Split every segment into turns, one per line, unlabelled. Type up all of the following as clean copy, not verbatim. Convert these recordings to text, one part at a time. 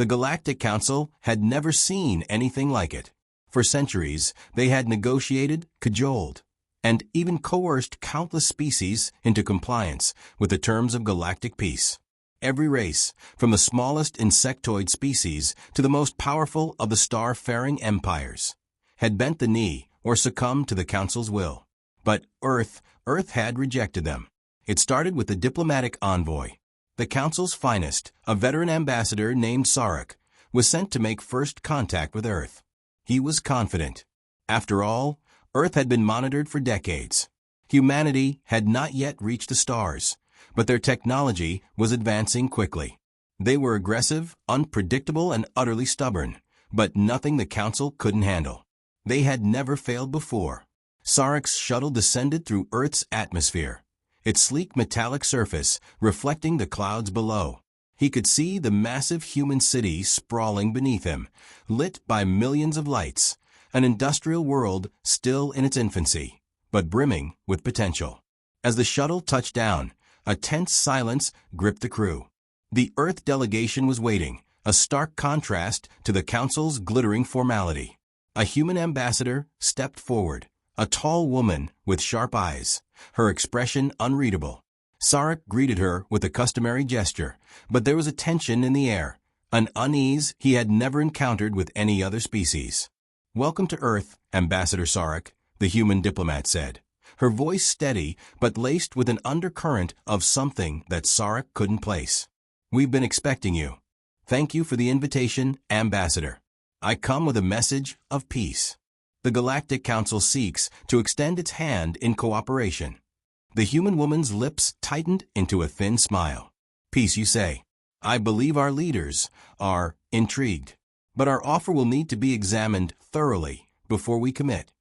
The Galactic Council had never seen anything like it. For centuries, they had negotiated, cajoled, and even coerced countless species into compliance with the terms of galactic peace. Every race, from the smallest insectoid species to the most powerful of the star-faring empires, had bent the knee or succumbed to the Council's will. But Earth had rejected them. It started with the diplomatic envoy. The Council's finest, a veteran ambassador named Sarek, was sent to make first contact with Earth. He was confident. After all, Earth had been monitored for decades. Humanity had not yet reached the stars, but their technology was advancing quickly. They were aggressive, unpredictable, and utterly stubborn, but nothing the Council couldn't handle. They had never failed before. Sarek's shuttle descended through Earth's atmosphere, its sleek metallic surface reflecting the clouds below. He could see the massive human city sprawling beneath him, lit by millions of lights, an industrial world still in its infancy, but brimming with potential. As the shuttle touched down, a tense silence gripped the crew. The Earth delegation was waiting, a stark contrast to the Council's glittering formality. A human ambassador stepped forward, a tall woman with sharp eyes, her expression unreadable. Sarek greeted her with a customary gesture, but there was a tension in the air, an unease he had never encountered with any other species. "Welcome to Earth, Ambassador Sarek," the human diplomat said, her voice steady but laced with an undercurrent of something that Sarek couldn't place. "We've been expecting you. Thank you for the invitation, Ambassador. I come with a message of peace. The Galactic Council seeks to extend its hand in cooperation." The human woman's lips tightened into a thin smile. "Peace, you say? I believe our leaders are intrigued, but our offer will need to be examined thoroughly before we commit."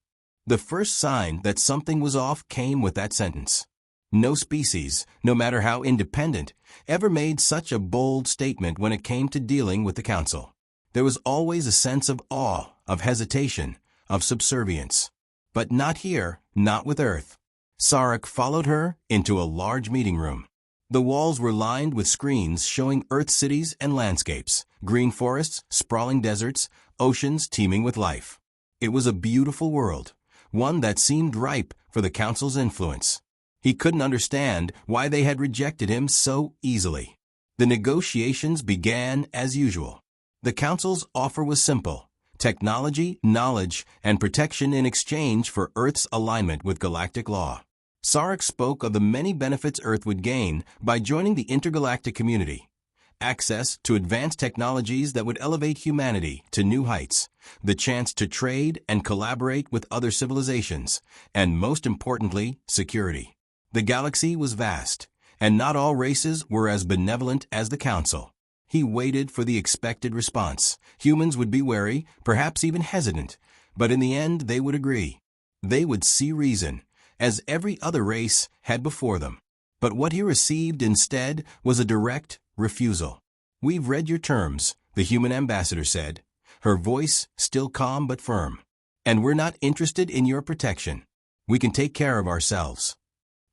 The first sign that something was off came with that sentence. No species, no matter how independent, ever made such a bold statement when it came to dealing with the Council. There was always a sense of awe, of hesitation, of subservience. But not here, not with Earth. Sarek followed her into a large meeting room. The walls were lined with screens showing Earth cities and landscapes, green forests, sprawling deserts, oceans teeming with life. It was a beautiful world, one that seemed ripe for the Council's influence. He couldn't understand why they had rejected him so easily. The negotiations began as usual. The Council's offer was simple: technology, knowledge, and protection in exchange for Earth's alignment with galactic law. Sarek spoke of the many benefits Earth would gain by joining the intergalactic community: access to advanced technologies that would elevate humanity to new heights, the chance to trade and collaborate with other civilizations, and most importantly, security. The galaxy was vast, and not all races were as benevolent as the Council. He waited for the expected response. Humans would be wary, perhaps even hesitant, but in the end they would agree. They would see reason, as every other race had before them. But what he received instead was a direct refusal. "We've read your terms," the human ambassador said, her voice still calm but firm. "And we're not interested in your protection. We can take care of ourselves."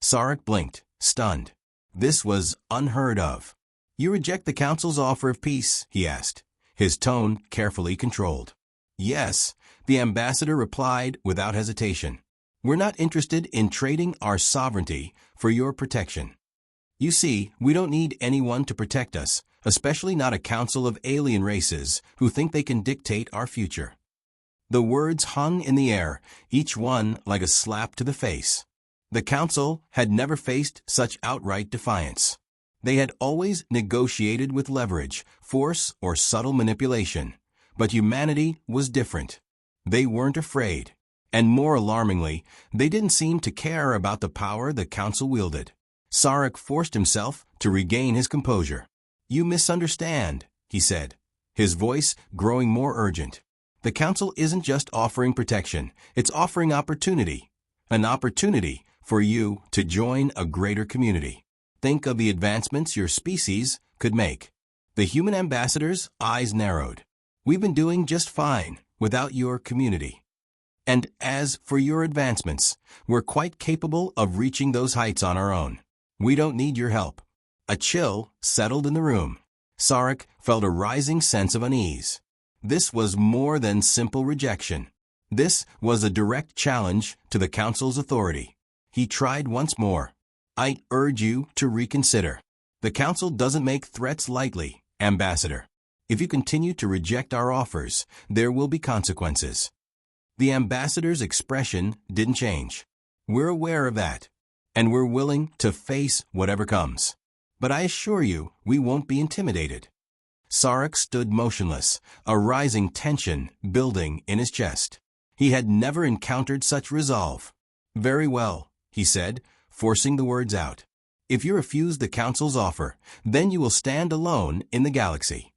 Sarek blinked, stunned. This was unheard of. "You reject the Council's offer of peace?" he asked, his tone carefully controlled. "Yes," the ambassador replied without hesitation. "We're not interested in trading our sovereignty for your protection. You see, we don't need anyone to protect us, especially not a council of alien races who think they can dictate our future." The words hung in the air, each one like a slap to the face. The Council had never faced such outright defiance. They had always negotiated with leverage, force, or subtle manipulation. But humanity was different. They weren't afraid. And more alarmingly, they didn't seem to care about the power the Council wielded. Sarek forced himself to regain his composure. "You misunderstand," he said, his voice growing more urgent. "The Council isn't just offering protection, it's offering opportunity. An opportunity for you to join a greater community. Think of the advancements your species could make." The human ambassador's eyes narrowed. "We've been doing just fine without your community. And as for your advancements, we're quite capable of reaching those heights on our own. We don't need your help." A chill settled in the room. Sarek felt a rising sense of unease. This was more than simple rejection. This was a direct challenge to the Council's authority. He tried once more. I urge you to reconsider. The Council doesn't make threats lightly, Ambassador. If you continue to reject our offers, there will be consequences. The Ambassador's expression didn't change. We're aware of that, and we're willing to face whatever comes. But I assure you, we won't be intimidated. Sarek stood motionless, a rising tension building in his chest. He had never encountered such resolve. Very well, he said, forcing the words out. If you refuse the Council's offer, then you will stand alone in the galaxy.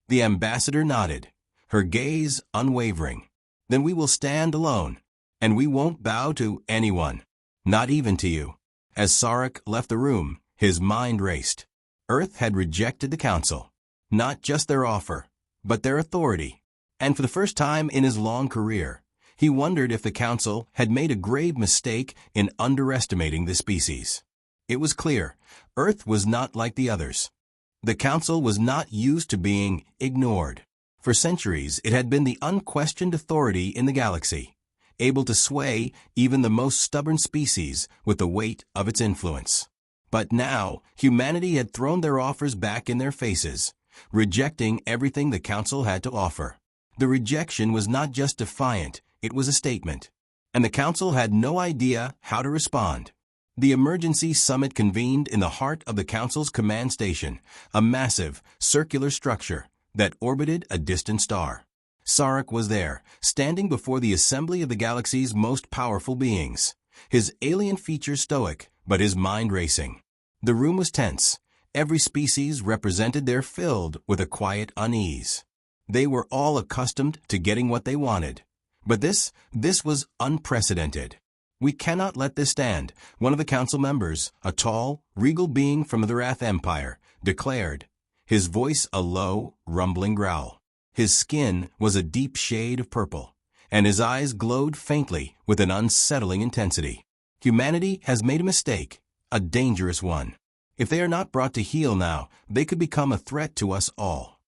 The Ambassador nodded, her gaze unwavering. Then we will stand alone, and we won't bow to anyone, not even to you. As Sarek left the room, his mind raced. Earth had rejected the Council. Not just their offer, but their authority. And for the first time in his long career, he wondered if the Council had made a grave mistake in underestimating the species. It was clear, Earth was not like the others. The Council was not used to being ignored. For centuries, it had been the unquestioned authority in the galaxy, able to sway even the most stubborn species with the weight of its influence. But now, humanity had thrown their offers back in their faces, rejecting everything the Council had to offer. The rejection was not just defiant, it was a statement. And the Council had no idea how to respond. The emergency summit convened in the heart of the Council's command station, a massive, circular structure that orbited a distant star. Sarek was there, standing before the assembly of the galaxy's most powerful beings, his alien features stoic, but his mind racing. The room was tense. Every species represented there filled with a quiet unease. They were all accustomed to getting what they wanted. But this was unprecedented. We cannot let this stand, one of the Council members, a tall, regal being from the Wrath Empire, declared, his voice a low, rumbling growl. His skin was a deep shade of purple, and his eyes glowed faintly with an unsettling intensity. Humanity has made a mistake, a dangerous one. If they are not brought to heel now, they could become a threat to us all.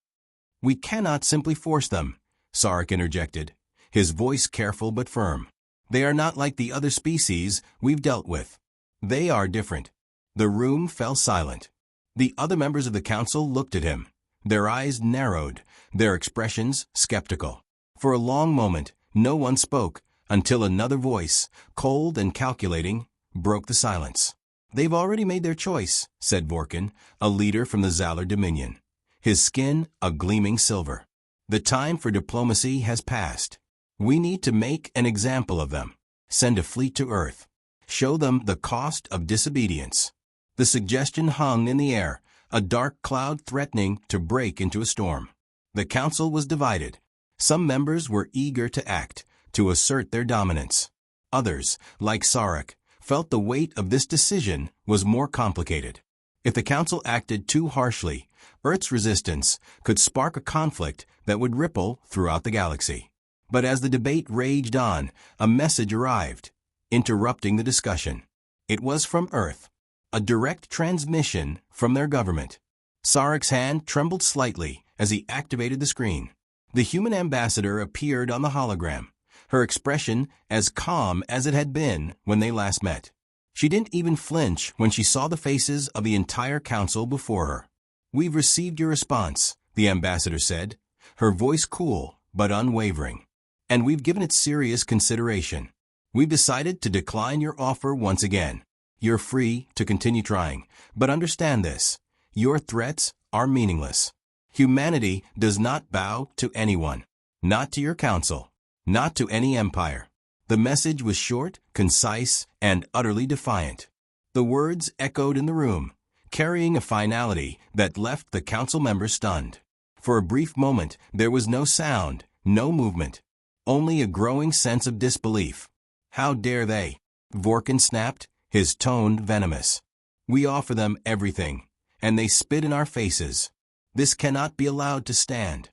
We cannot simply force them, Sarek interjected, his voice careful but firm. They are not like the other species we've dealt with. They are different. The room fell silent. The other members of the Council looked at him, their eyes narrowed, their expressions skeptical. For a long moment, no one spoke, until another voice, cold and calculating, broke the silence. They've already made their choice, said Vorkin, a leader from the Zalar Dominion, his skin a gleaming silver. The time for diplomacy has passed. We need to make an example of them. Send a fleet to Earth. Show them the cost of disobedience. The suggestion hung in the air, a dark cloud threatening to break into a storm. The Council was divided. Some members were eager to act, to assert their dominance. Others, like Sarek, felt the weight of this decision was more complicated. If the Council acted too harshly, Earth's resistance could spark a conflict that would ripple throughout the galaxy. But as the debate raged on, a message arrived, interrupting the discussion. It was from Earth, a direct transmission from their government. Sarek's hand trembled slightly as he activated the screen. The human ambassador appeared on the hologram, her expression as calm as it had been when they last met. She didn't even flinch when she saw the faces of the entire Council before her. We've received your response, the ambassador said, her voice cool but unwavering. And we've given it serious consideration. We've decided to decline your offer once again. You're free to continue trying, but understand this. Your threats are meaningless. Humanity does not bow to anyone, not to your Council, not to any empire. The message was short, concise, and utterly defiant. The words echoed in the room, carrying a finality that left the Council members stunned. For a brief moment, there was no sound, no movement, only a growing sense of disbelief. How dare they? Vorkin snapped, his tone venomous. We offer them everything, and they spit in our faces. This cannot be allowed to stand.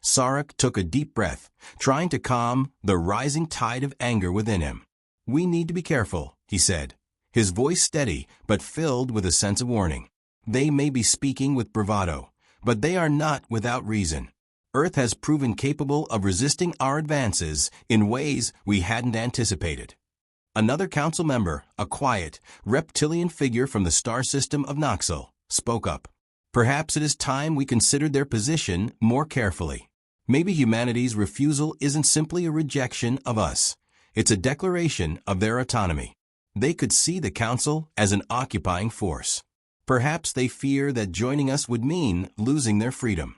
Sarek took a deep breath, trying to calm the rising tide of anger within him. We need to be careful, he said, his voice steady but filled with a sense of warning. They may be speaking with bravado, But they are not without reason. Earth has proven capable of resisting our advances in ways we hadn't anticipated. Another council member, a quiet, reptilian figure from the star system of Noxel, spoke up. Perhaps it is time we considered their position more carefully. Maybe humanity's refusal isn't simply a rejection of us. It's a declaration of their autonomy. They could see the council as an occupying force. Perhaps they fear that joining us would mean losing their freedom.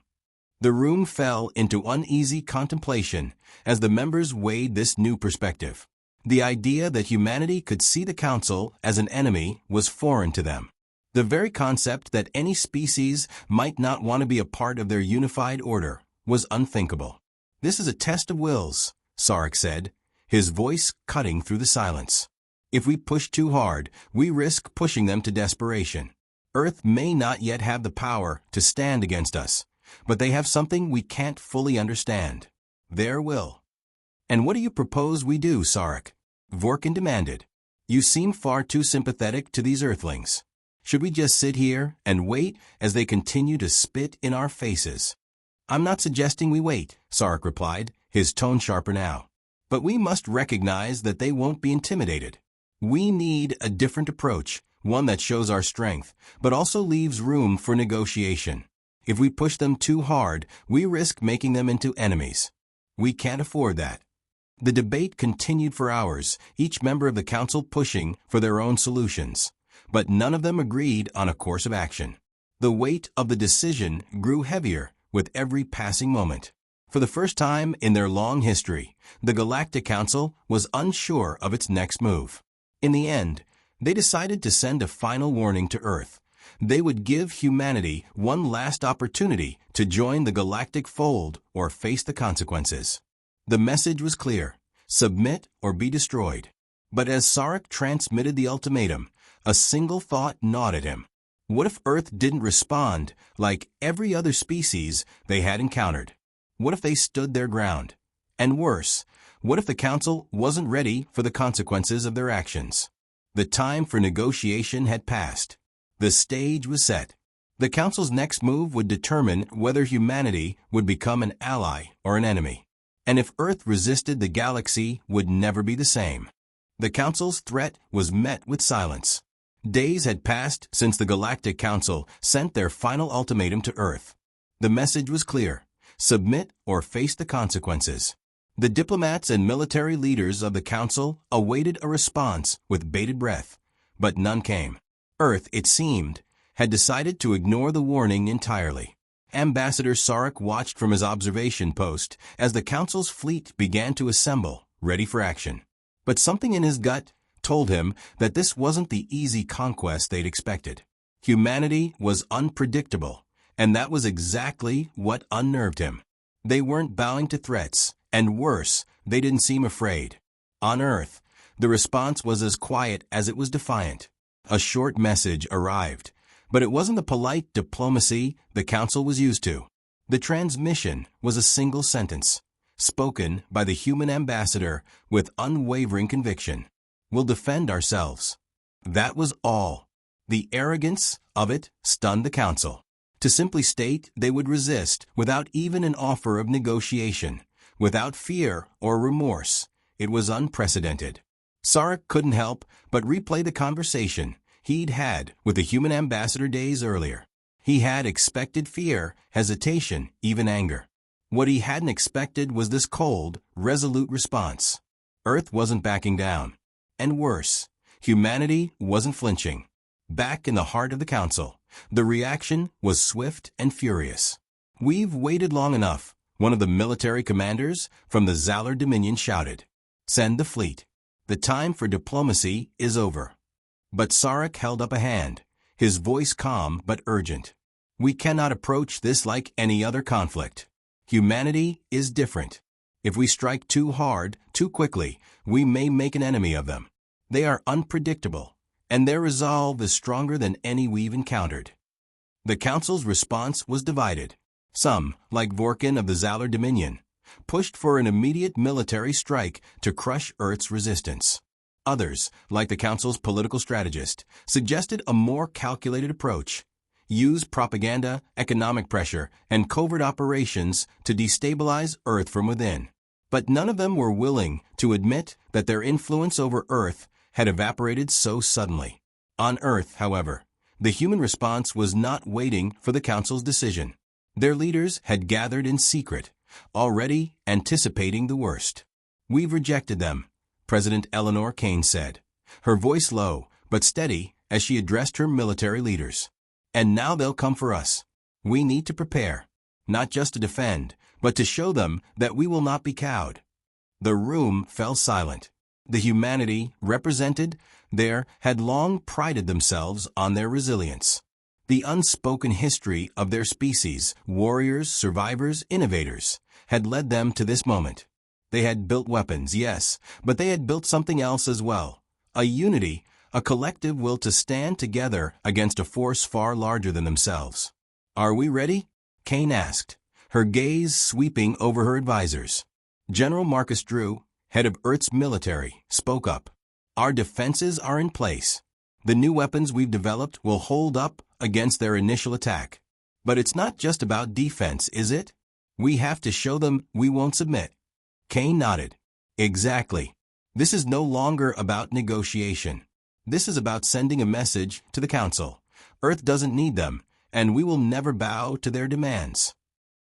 The room fell into uneasy contemplation as the members weighed this new perspective. The idea that humanity could see the council as an enemy was foreign to them. The very concept that any species might not want to be a part of their unified order was unthinkable. This is a test of wills, Sarek said, his voice cutting through the silence. If we push too hard, we risk pushing them to desperation. Earth may not yet have the power to stand against us, but they have something we can't fully understand: their will. And what do you propose we do, Sarek? Vorkin demanded. You seem far too sympathetic to these Earthlings. Should we just sit here and wait as they continue to spit in our faces? I'm not suggesting we wait, Sarek replied, his tone sharper now. But we must recognize that they won't be intimidated. We need a different approach, one that shows our strength, but also leaves room for negotiation. If we push them too hard, we risk making them into enemies. We can't afford that. The debate continued for hours, each member of the council pushing for their own solutions. But none of them agreed on a course of action. The weight of the decision grew heavier with every passing moment. For the first time in their long history, the Galactic Council was unsure of its next move. In the end, they decided to send a final warning to Earth. They would give humanity one last opportunity to join the galactic fold or face the consequences. The message was clear: submit or be destroyed. But as Sarek transmitted the ultimatum, a single thought gnawed at him. What if Earth didn't respond like every other species they had encountered? What if they stood their ground? And worse, what if the Council wasn't ready for the consequences of their actions? The time for negotiation had passed. The stage was set. The Council's next move would determine whether humanity would become an ally or an enemy. And if Earth resisted, the galaxy would never be the same. The Council's threat was met with silence. Days had passed since the Galactic Council sent their final ultimatum to Earth. The message was clear: submit or face the consequences. The diplomats and military leaders of the Council awaited a response with bated breath, but none came. Earth, it seemed, had decided to ignore the warning entirely. Ambassador Sarek watched from his observation post as the Council's fleet began to assemble, ready for action. But something in his gut told him that this wasn't the easy conquest they'd expected. Humanity was unpredictable, and that was exactly what unnerved him. They weren't bowing to threats, and worse, they didn't seem afraid. On Earth, the response was as quiet as it was defiant. A short message arrived, but it wasn't the polite diplomacy the Council was used to. The transmission was a single sentence, spoken by the human ambassador with unwavering conviction: "We'll defend ourselves." That was all. The arrogance of it stunned the Council. To simply state they would resist without even an offer of negotiation, without fear or remorse, it was unprecedented. Sarek couldn't help but replay the conversation he'd had with the human ambassador days earlier. He had expected fear, hesitation, even anger. What he hadn't expected was this cold, resolute response. Earth wasn't backing down. And worse, humanity wasn't flinching. Back in the heart of the Council, the reaction was swift and furious. "We've waited long enough," one of the military commanders from the Zalar Dominion shouted. "Send the fleet. The time for diplomacy is over." But Sarek held up a hand, his voice calm but urgent. "We cannot approach this like any other conflict. Humanity is different. If we strike too hard, too quickly, we may make an enemy of them. They are unpredictable, and their resolve is stronger than any we've encountered." The Council's response was divided. Some, like Vorkin of the Zalar Dominion, pushed for an immediate military strike to crush Earth's resistance. Others, like the Council's political strategist, suggested a more calculated approach. use propaganda, economic pressure, and covert operations to destabilize Earth from within. But none of them were willing to admit that their influence over Earth had evaporated so suddenly. On Earth, however, the human response was not waiting for the Council's decision. Their leaders had gathered in secret, already anticipating the worst. "We've rejected them," President Eleanor Kane said, her voice low but steady as she addressed her military leaders. "And now they'll come for us. We need to prepare, not just to defend, but to show them that we will not be cowed." The room fell silent. The humanity represented there had long prided themselves on their resilience. The unspoken history of their species, warriors, survivors, innovators, had led them to this moment. They had built weapons, yes, but they had built something else as well. A unity, a collective will to stand together against a force far larger than themselves. "Are we ready?" Kane asked, her gaze sweeping over her advisors. General Marcus Drew, head of Earth's military, spoke up. "Our defenses are in place. The new weapons we've developed will hold up against their initial attack. But it's not just about defense, is it? We have to show them we won't submit." Kane nodded. "Exactly. This is no longer about negotiation. This is about sending a message to the Council. Earth doesn't need them, and we will never bow to their demands."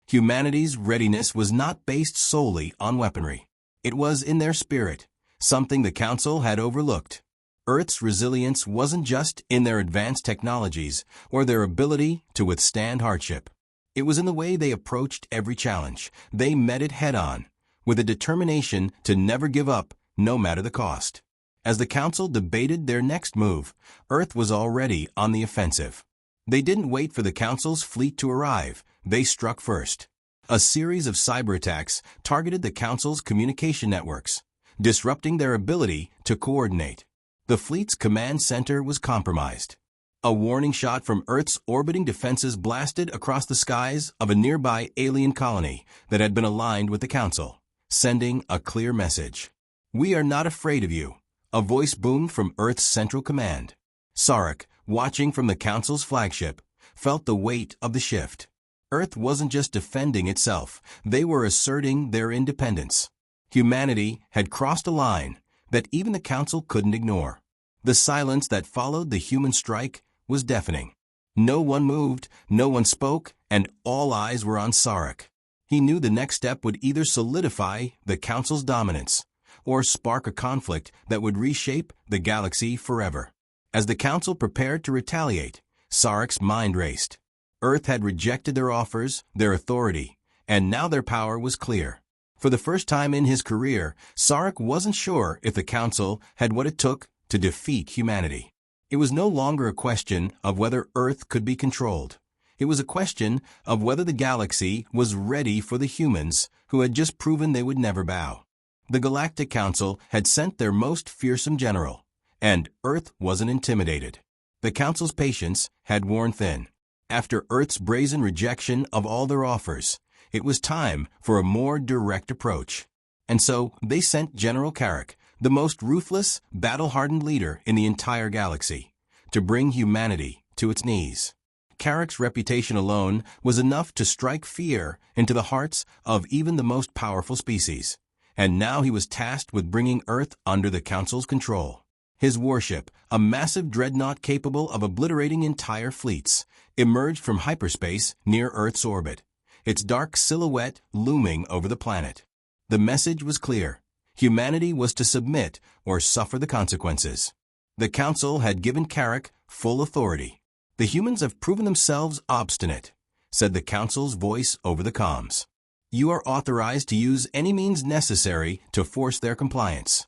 Humanity's readiness was not based solely on weaponry. It was in their spirit, something the Council had overlooked. Earth's resilience wasn't just in their advanced technologies or their ability to withstand hardship. It was in the way they approached every challenge. They met it head-on, with a determination to never give up, no matter the cost. As the Council debated their next move, Earth was already on the offensive. They didn't wait for the Council's fleet to arrive. They struck first. A series of cyber attacks targeted the Council's communication networks, disrupting their ability to coordinate. The fleet's command center was compromised. A warning shot from Earth's orbiting defenses blasted across the skies of a nearby alien colony that had been aligned with the Council, sending a clear message. "We are not afraid of you," a voice boomed from Earth's central command. Sarek, watching from the Council's flagship, felt the weight of the shift. Earth wasn't just defending itself, they were asserting their independence. Humanity had crossed a line that even the Council couldn't ignore. The silence that followed the human strike was deafening. No one moved, no one spoke, and all eyes were on Sarek. He knew the next step would either solidify the Council's dominance or spark a conflict that would reshape the galaxy forever. As the Council prepared to retaliate, Sarek's mind raced. Earth had rejected their offers, their authority, and now their power was clear. For the first time in his career, Sarek wasn't sure if the Council had what it took to defeat humanity. It was no longer a question of whether Earth could be controlled. It was a question of whether the galaxy was ready for the humans who had just proven they would never bow. The Galactic Council had sent their most fearsome general, and Earth wasn't intimidated. The Council's patience had worn thin. After Earth's brazen rejection of all their offers, it was time for a more direct approach. And so they sent General Carrick, the most ruthless, battle-hardened leader in the entire galaxy, to bring humanity to its knees. Carrick's reputation alone was enough to strike fear into the hearts of even the most powerful species. And now he was tasked with bringing Earth under the Council's control. His warship, a massive dreadnought capable of obliterating entire fleets, emerged from hyperspace near Earth's orbit, its dark silhouette looming over the planet. The message was clear. Humanity was to submit or suffer the consequences. The Council had given Carrick full authority. "The humans have proven themselves obstinate," said the Council's voice over the comms. "You are authorized to use any means necessary to force their compliance."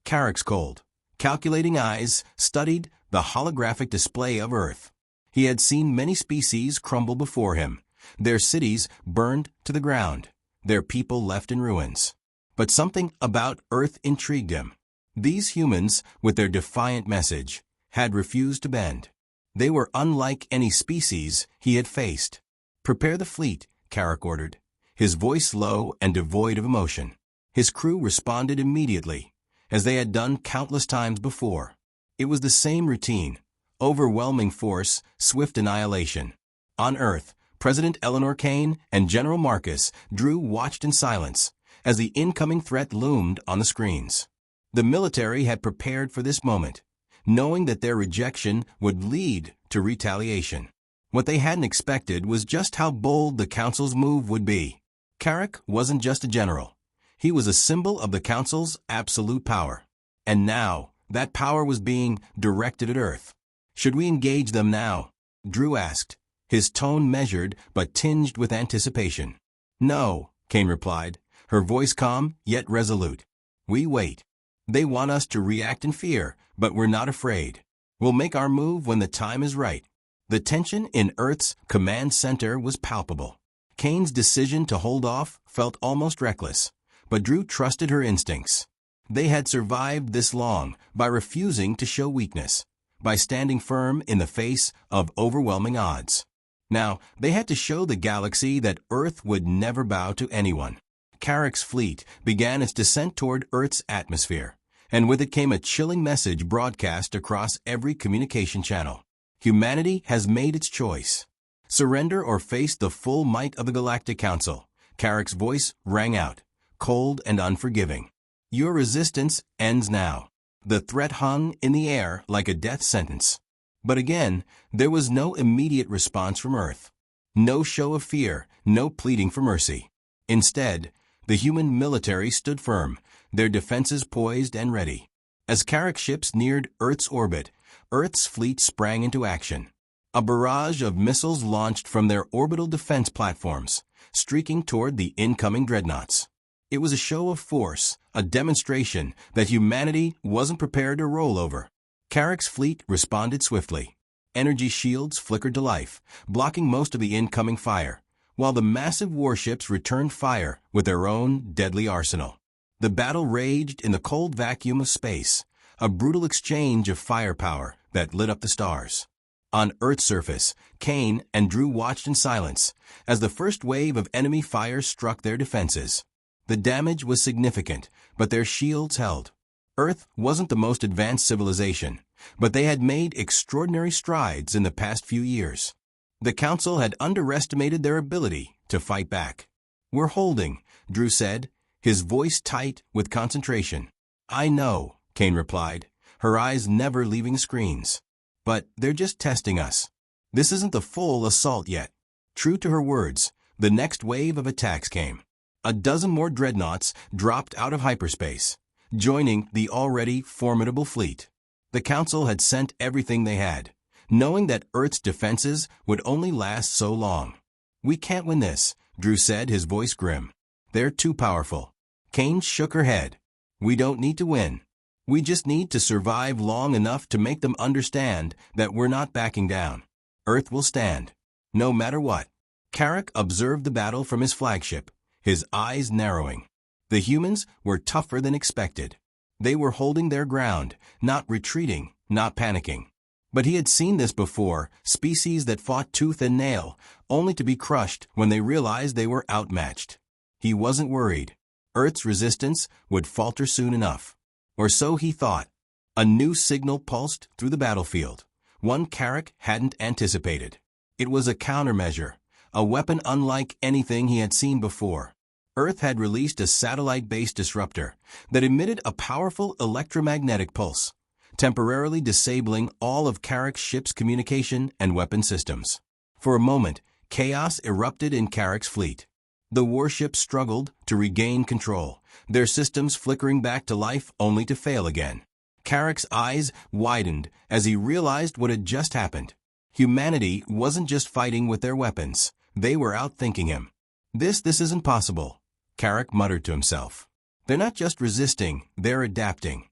Carrick's cold, calculating eyes studied the holographic display of Earth. He had seen many species crumble before him, their cities burned to the ground, their people left in ruins. But something about Earth intrigued him. These humans, with their defiant message, had refused to bend. They were unlike any species he had faced. "Prepare the fleet," Carrick ordered, his voice low and devoid of emotion. His crew responded immediately, as they had done countless times before. It was the same routine: overwhelming force, swift annihilation. On Earth, President Eleanor Kane and General Marcus Drew watched in silence as the incoming threat loomed on the screens. The military had prepared for this moment, knowing that their rejection would lead to retaliation. What they hadn't expected was just how bold the Council's move would be. Carrick wasn't just a general. He was a symbol of the Council's absolute power. And now, that power was being directed at Earth. Should we engage them now? Drew asked, his tone measured but tinged with anticipation. No, Kane replied, her voice calm yet resolute. We wait. They want us to react in fear, but we're not afraid. We'll make our move when the time is right. The tension in Earth's command center was palpable. Kane's decision to hold off felt almost reckless, but Drew trusted her instincts. They had survived this long by refusing to show weakness, by standing firm in the face of overwhelming odds. Now, they had to show the galaxy that Earth would never bow to anyone. Carrick's fleet began its descent toward Earth's atmosphere, and with it came a chilling message broadcast across every communication channel. Humanity has made its choice. Surrender or face the full might of the Galactic Council. Carrick's voice rang out, cold and unforgiving. Your resistance ends now. The threat hung in the air like a death sentence. But again, there was no immediate response from Earth. No show of fear, no pleading for mercy. Instead, the human military stood firm, their defenses poised and ready. As Carrick ships neared Earth's orbit, Earth's fleet sprang into action. A barrage of missiles launched from their orbital defense platforms, streaking toward the incoming dreadnoughts. It was a show of force, a demonstration that humanity wasn't prepared to roll over. Carrick's fleet responded swiftly. Energy shields flickered to life, blocking most of the incoming fire, while the massive warships returned fire with their own deadly arsenal. The battle raged in the cold vacuum of space, a brutal exchange of firepower that lit up the stars. On Earth's surface, Kane and Drew watched in silence as the first wave of enemy fire struck their defenses. The damage was significant, but their shields held. Earth wasn't the most advanced civilization, but they had made extraordinary strides in the past few years. The Council had underestimated their ability to fight back. We're holding, Drew said, his voice tight with concentration. I know, Kane replied, her eyes never leaving the screens. But they're just testing us. This isn't the full assault yet. True to her words, the next wave of attacks came. A dozen more dreadnoughts dropped out of hyperspace, joining the already formidable fleet. The Council had sent everything they had, knowing that Earth's defenses would only last so long. We can't win this, Drew said, his voice grim. They're too powerful. Kane shook her head. We don't need to win. We just need to survive long enough to make them understand that we're not backing down. Earth will stand, no matter what. Carrick observed the battle from his flagship, his eyes narrowing. The humans were tougher than expected. They were holding their ground, not retreating, not panicking. But he had seen this before, species that fought tooth and nail, only to be crushed when they realized they were outmatched. He wasn't worried. Earth's resistance would falter soon enough. Or so he thought. A new signal pulsed through the battlefield, one Carrick hadn't anticipated. It was a countermeasure, a weapon unlike anything he had seen before. Earth had released a satellite-based disruptor that emitted a powerful electromagnetic pulse, temporarily disabling all of Carrick's ship's communication and weapon systems. For a moment, chaos erupted in Carrick's fleet. The warships struggled to regain control, their systems flickering back to life only to fail again. Carrick's eyes widened as he realized what had just happened. Humanity wasn't just fighting with their weapons. They were outthinking him. This isn't possible, Carrick muttered to himself. They're not just resisting, they're adapting.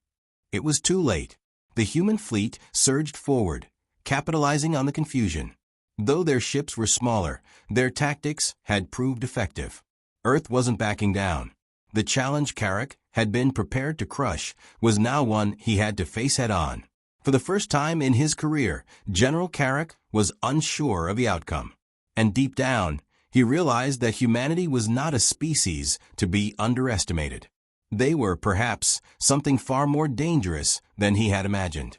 It was too late. The human fleet surged forward, capitalizing on the confusion. Though their ships were smaller, their tactics had proved effective. Earth wasn't backing down. The challenge Carrick had been prepared to crush was now one he had to face head-on. For the first time in his career, General Carrick was unsure of the outcome. And deep down, he realized that humanity was not a species to be underestimated. They were, perhaps, something far more dangerous than he had imagined.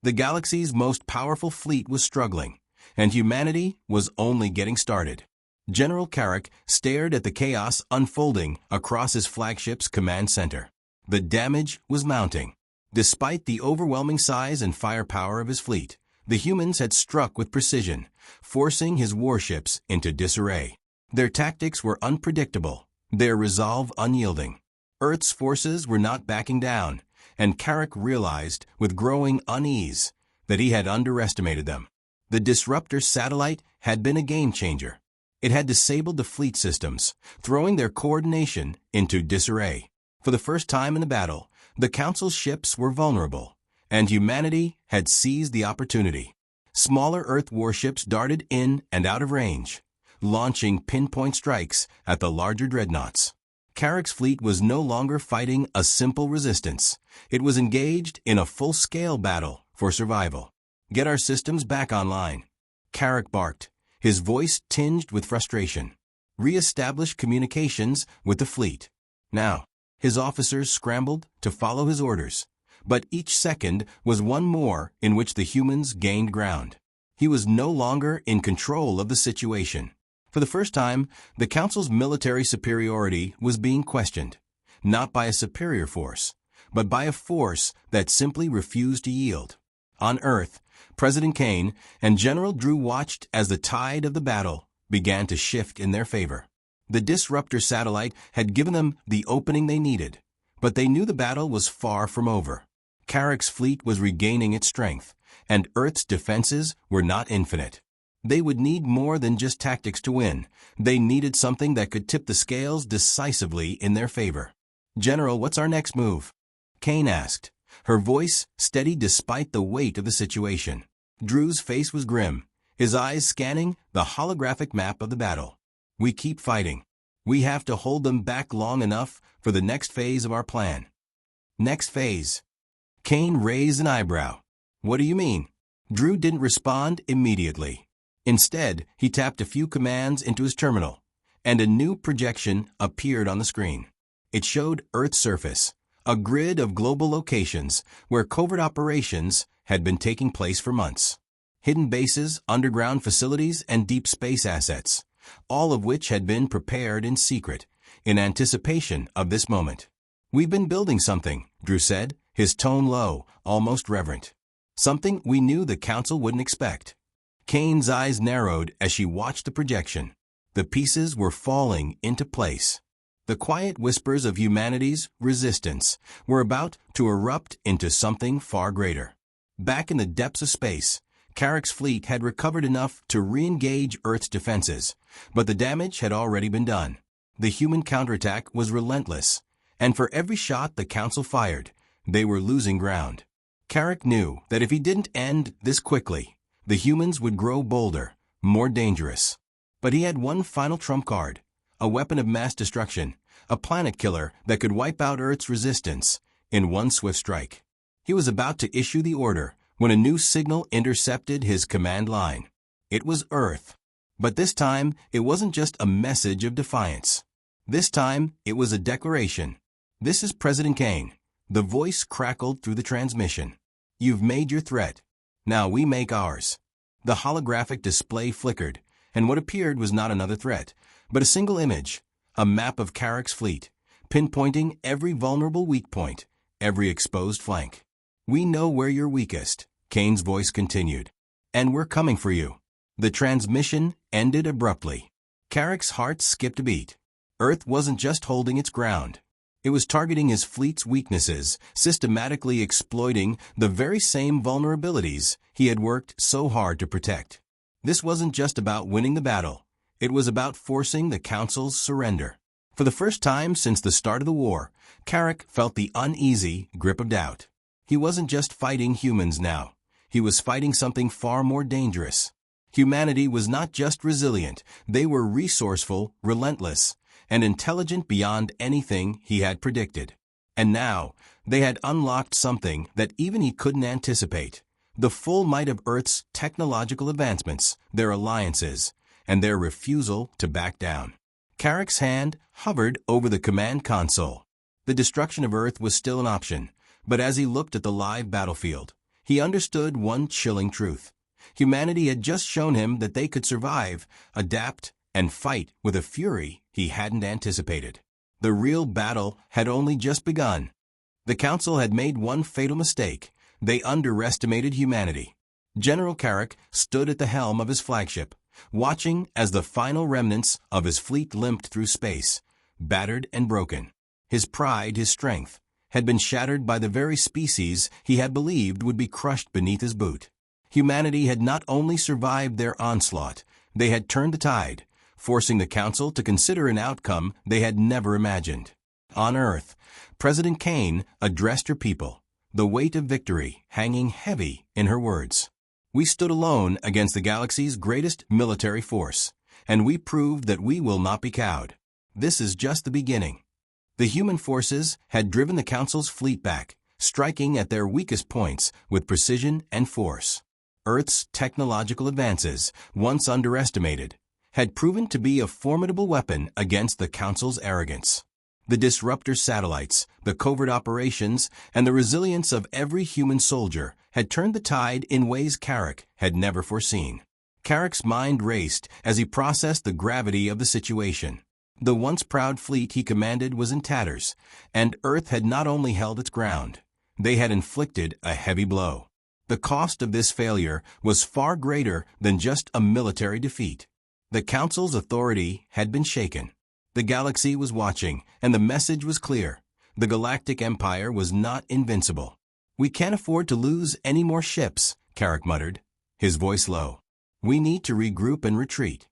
The galaxy's most powerful fleet was struggling, and humanity was only getting started. General Carrick stared at the chaos unfolding across his flagship's command center. The damage was mounting. Despite the overwhelming size and firepower of his fleet, the humans had struck with precision, forcing his warships into disarray. Their tactics were unpredictable, their resolve unyielding. Earth's forces were not backing down, and Carrick realized with growing unease that he had underestimated them. The Disruptor satellite had been a game-changer. It had disabled the fleet systems, throwing their coordination into disarray. For the first time in the battle, the Council's ships were vulnerable, and humanity had seized the opportunity. Smaller Earth warships darted in and out of range, launching pinpoint strikes at the larger dreadnoughts. Carrick's fleet was no longer fighting a simple resistance. It was engaged in a full-scale battle for survival. "Get our systems back online," Carrick barked, his voice tinged with frustration. "Re-establish communications with the fleet. Now." His officers scrambled to follow his orders, but each second was one more in which the humans gained ground. He was no longer in control of the situation. For the first time, the Council's military superiority was being questioned, not by a superior force, but by a force that simply refused to yield. On Earth, President Kane and General Drew watched as the tide of the battle began to shift in their favor. The Disruptor satellite had given them the opening they needed, but they knew the battle was far from over. Carrick's fleet was regaining its strength, and Earth's defenses were not infinite. They would need more than just tactics to win. They needed something that could tip the scales decisively in their favor. "General, what's our next move?" Kane asked, her voice steady despite the weight of the situation. Drew's face was grim, his eyes scanning the holographic map of the battle. "We keep fighting. We have to hold them back long enough for the next phase of our plan." "Next phase?" Kane raised an eyebrow. "What do you mean?" Drew didn't respond immediately. Instead, he tapped a few commands into his terminal, and a new projection appeared on the screen. It showed Earth's surface, a grid of global locations where covert operations had been taking place for months. Hidden bases, underground facilities, and deep space assets, all of which had been prepared in secret, in anticipation of this moment. "We've been building something," Drew said, his tone low, almost reverent. "Something we knew the Council wouldn't expect." Kane's eyes narrowed as she watched the projection. The pieces were falling into place. The quiet whispers of humanity's resistance were about to erupt into something far greater. Back in the depths of space, Carrick's fleet had recovered enough to re-engage Earth's defenses, but the damage had already been done. The human counterattack was relentless, and for every shot the Council fired, they were losing ground. Carrick knew that if he didn't end this quickly, the humans would grow bolder, more dangerous. But he had one final trump card, a weapon of mass destruction, a planet killer that could wipe out Earth's resistance in one swift strike. He was about to issue the order when a new signal intercepted his command line. It was Earth. But this time, it wasn't just a message of defiance. This time, it was a declaration. "This is President Kane." The voice crackled through the transmission. "You've made your threat. Now we make ours." The holographic display flickered, and what appeared was not another threat, but a single image, a map of Carrick's fleet, pinpointing every vulnerable weak point, every exposed flank. "We know where you're weakest," Kane's voice continued, "and we're coming for you." The transmission ended abruptly. Carrick's heart skipped a beat. Earth wasn't just holding its ground. It was targeting his fleet's weaknesses, systematically exploiting the very same vulnerabilities he had worked so hard to protect. This wasn't just about winning the battle. It was about forcing the Council's surrender. For the first time since the start of the war, Carrick felt the uneasy grip of doubt. He wasn't just fighting humans now. He was fighting something far more dangerous. Humanity was not just resilient, they were resourceful, relentless, and intelligent beyond anything he had predicted. And now, they had unlocked something that even he couldn't anticipate: the full might of Earth's technological advancements, their alliances, and their refusal to back down. Carrick's hand hovered over the command console. The destruction of Earth was still an option, but as he looked at the live battlefield, he understood one chilling truth. Humanity had just shown him that they could survive, adapt, and fight with a fury he hadn't anticipated. The real battle had only just begun. The Council had made one fatal mistake. They underestimated humanity. General Carrick stood at the helm of his flagship, watching as the final remnants of his fleet limped through space, battered and broken. His pride, his strength, had been shattered by the very species he had believed would be crushed beneath his boot. Humanity had not only survived their onslaught, they had turned the tide, forcing the Council to consider an outcome they had never imagined. On Earth, President Kane addressed her people, the weight of victory hanging heavy in her words. We stood alone against the galaxy's greatest military force, and we proved that we will not be cowed. This is just the beginning. The human forces had driven the Council's fleet back, striking at their weakest points with precision and force. Earth's technological advances, once underestimated, had proven to be a formidable weapon against the Council's arrogance. The disruptor satellites, the covert operations, and the resilience of every human soldier had turned the tide in ways Carrick had never foreseen. Carrick's mind raced as he processed the gravity of the situation. The once proud fleet he commanded was in tatters, and Earth had not only held its ground, they had inflicted a heavy blow. The cost of this failure was far greater than just a military defeat. The Council's authority had been shaken. The galaxy was watching, and the message was clear. The Galactic Empire was not invincible. We can't afford to lose any more ships, Carrick muttered, his voice low. We need to regroup and retreat.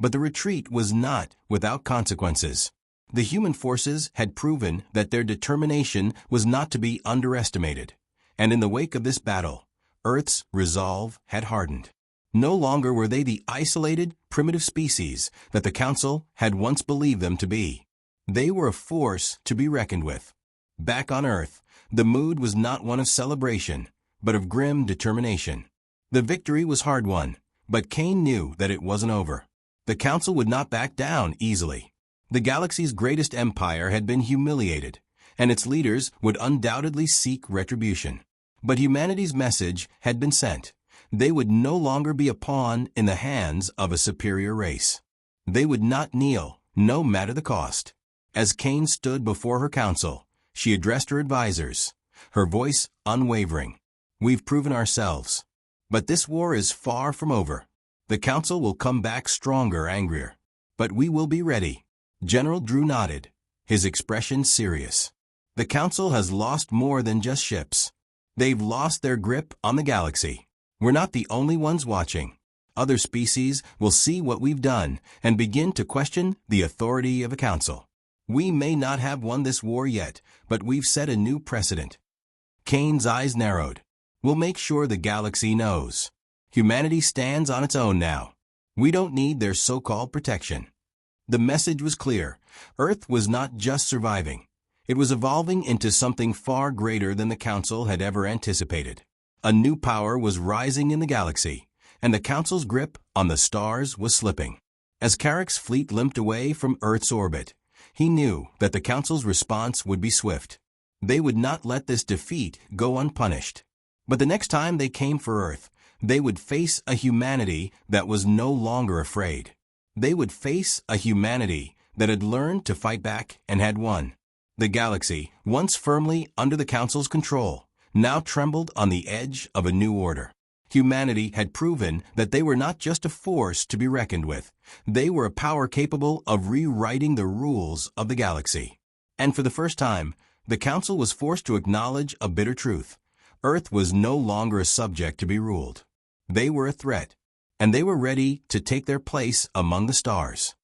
But the retreat was not without consequences. The human forces had proven that their determination was not to be underestimated. And in the wake of this battle, Earth's resolve had hardened. No longer were they the isolated, primitive species that the Council had once believed them to be. They were a force to be reckoned with. Back on Earth, the mood was not one of celebration, but of grim determination. The victory was hard-won, but Kane knew that it wasn't over. The Council would not back down easily. The galaxy's greatest empire had been humiliated, and its leaders would undoubtedly seek retribution. But humanity's message had been sent. They would no longer be a pawn in the hands of a superior race. They would not kneel, no matter the cost. As Kane stood before her council, she addressed her advisors, her voice unwavering. We've proven ourselves. But this war is far from over. The council will come back stronger, angrier. But we will be ready. General Drew nodded, his expression serious. The council has lost more than just ships. They've lost their grip on the galaxy. We're not the only ones watching. Other species will see what we've done and begin to question the authority of a council. We may not have won this war yet, but we've set a new precedent. Kane's eyes narrowed. We'll make sure the galaxy knows. Humanity stands on its own now. We don't need their so-called protection. The message was clear. Earth was not just surviving. It was evolving into something far greater than the Council had ever anticipated. A new power was rising in the galaxy, and the Council's grip on the stars was slipping. As Carrick's fleet limped away from Earth's orbit, he knew that the Council's response would be swift. They would not let this defeat go unpunished. But the next time they came for Earth, they would face a humanity that was no longer afraid. They would face a humanity that had learned to fight back and had won. The galaxy, once firmly under the Council's control, now trembled on the edge of a new order. Humanity had proven that they were not just a force to be reckoned with. They were a power capable of rewriting the rules of the galaxy. And for the first time, the Council was forced to acknowledge a bitter truth. Earth was no longer a subject to be ruled. They were a threat, and they were ready to take their place among the stars.